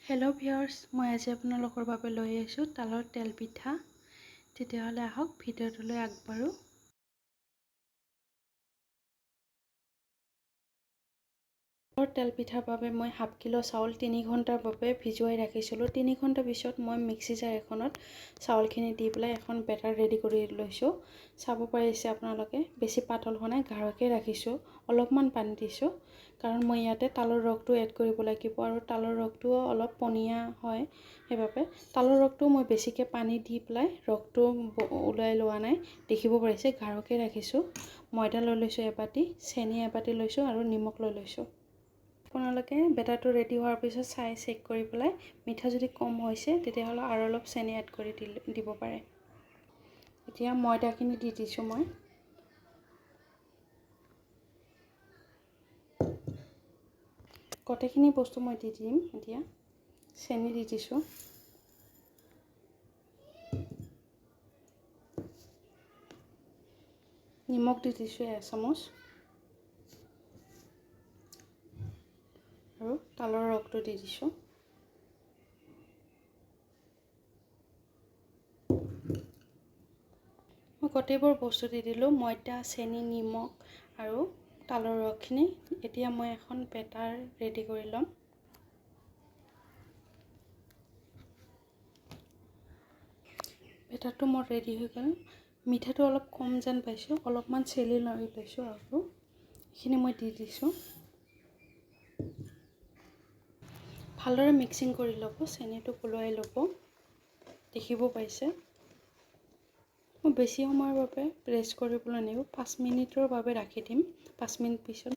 Hello' viewers, মই আজি আপোনালোকৰ বাবে লৈ আহিছোঁ তালৰ তেল পিঠা। তেতিয়াহ'লে আহক ভিডিঅ'টোলৈ আগবাঢ়ো। তেল পিঠাৰ বাবে মই হাফ কিলো চাউল 3 ঘণ্টাৰ বাবে ভিজুৱাই ৰাখিছিলোঁ। 3 ঘণ্টাৰ পিছত মই মিক্সি জাৰ এখনত চাউলখিনি দি পেলাই এখন বেটাৰ ৰেডি কৰি লৈছোঁ। চাব পাৰিছে আপোনালোকে, বেছি পাতল হোৱা নাই, গাঢ়কৈ ৰাখিছোঁ। অলপমান পানী দিছোঁ কাৰণ মই ইয়াতে তালৰ ৰসটো এড কৰিব লাগিব আৰু তালৰ ৰসটো অলপ পনীয়া হয়, সেইবাবে তালৰ ৰসটো মই বেছিকৈ পানী দি পেলাই ৰসটো ওলাই লোৱা নাই। দেখিব পাৰিছে গাঢ়কৈ ৰাখিছোঁ। ময়দা লৈ লৈছোঁ এবাটি, চেনি এবাটি লৈছোঁ আৰু নিমখ লৈ লৈছোঁ। আপোনালোকে বেটাৰটো ৰেডি হোৱাৰ পিছত চেক কৰি পেলাই মিঠা যদি কম হৈছে তেতিয়াহ'লে আৰু অলপ চেনি এড কৰি দিব পাৰে। এতিয়া ময়দাখিনি দি দিছোঁ মই। গোটেইখিনি বস্তু মই দি দিম। এতিয়া চেনি দি দিছোঁ, নিমখ দি দিছোঁ 1 চামুচ আৰু তালৰ ৰসটো দি দিছোঁ। মই গোটেইবোৰ বস্তু দি দিলোঁ, ময়দা, চেনি, নিমখ আৰু তালৰ ৰসখিনি। এতিয়া মই এখন বেটাৰ ৰেডি কৰি ল'ম। বেটাৰটো মোৰ ৰেডি হৈ গ'ল। মিঠাটো অলপ কম যেন পাইছোঁ, অলপমান চেলি লৈ লৈছোঁ আৰু এইখিনি মই দি দিছোঁ। ভালদৰে মিক্সিং কৰি ল'ব, চেনিটো পলুৱাই ল'ব। দেখিব পাইছে মই বেছি সময়ৰ বাবে প্ৰেছ কৰিবলৈ নিদিওঁ, 5 মিনিটৰ বাবে ৰাখি দিম। 5 মিনিট পিছত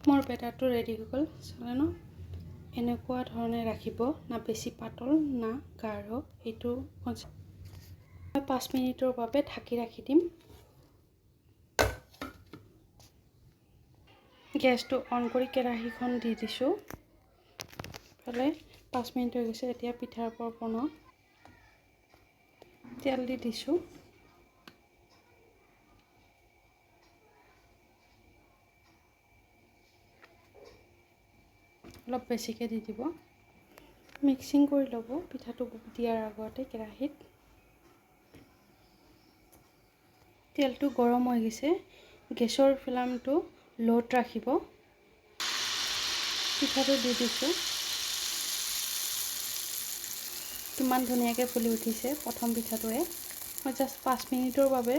মোৰ বেটাৰটো ৰেডি হৈ গ'ল। চালে ন, এনেকুৱা ধৰণে ৰাখিব, না বেছি পাতল না গাঢ়। এইটো মই 5 মিনিটৰ বাবে ঢাকি ৰাখি দিম। গেছটো অন কৰি কেৰাহীখন দি দিছোঁ। ফালে 5 মিনিট হৈ গৈছে। এতিয়া পিঠাৰ ওপৰত বনাওঁ। তেল দি দিছোঁ। অলপ বেছিকৈ দি দিব। মিক্সিং কৰি ল'ব পিঠাটো দিয়াৰ আগতে কেৰাহীত। তেলটো গৰম হৈ গৈছে। গেছৰ ফ্লেমটো ল'ত ৰাখিব। পিঠাটো দি দিছোঁ। কিমান ধুনীয়াকৈ ফুলি উঠিছে প্ৰথম পিঠাটোৱে। মই জাষ্ট 5 মিনিটৰ বাবে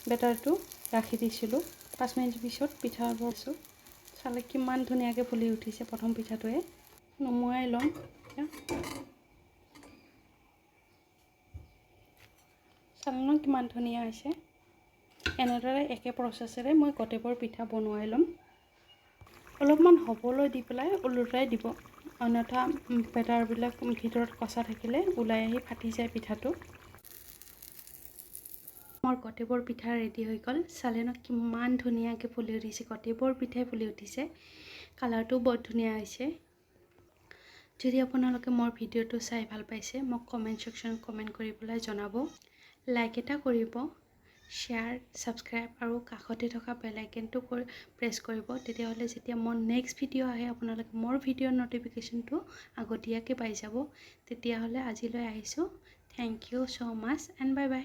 বেটাৰটো ৰাখি দিছিলোঁ। 5 মিনিট পিছত পিঠা বনাইছোঁ। চালে কিমান ধুনীয়াকৈ ফুলি উঠিছে প্ৰথম পিঠাটোৱে। নমাই ল'ম। চালে ন কিমান ধুনীয়া হৈছে। এনেদৰে একে প্ৰচেছেৰে মই গোটেইবোৰ পিঠা বনোৱাই ল'ম। অলপমান হ'বলৈ দি পেলাই ওলোটাই দিব, অন্যথা বেটাৰবিলাক ভিতৰত কচা থাকিলে ওলাই আহি ফাটি যায় পিঠাটো। মোৰ গোটেইবোৰ পিঠা ৰেডি হৈ গ'ল। চালে ন কিমান ধুনীয়াকৈ ফুলি উঠিছে। গোটেইবোৰ পিঠাই ফুলি উঠিছে। কালাৰটো বৰ ধুনীয়া হৈছে। যদি আপোনালোকে মোৰ ভিডিঅ'টো চাই ভাল পাইছে, মোক কমেণ্ট ছেকশ্যনত কমেণ্ট কৰি পেলাই জনাব। লাইক এটা কৰিব, শ্বেয়াৰ, ছাবস্ক্ৰাইব আৰু কাষতে থকা বেল আইকনটো প্ৰেছ কৰিব। তেতিয়াহ'লে যেতিয়া মোৰ নেক্সট ভিডিঅ' আহে আপোনালোকে মোৰ ভিডিঅ'ৰ ন'টিফিকেশ্যনটো আগতীয়াকৈ পাই যাব। তেতিয়াহ'লে আজিলৈ আহিছোঁ। Thank you so' much and bye by.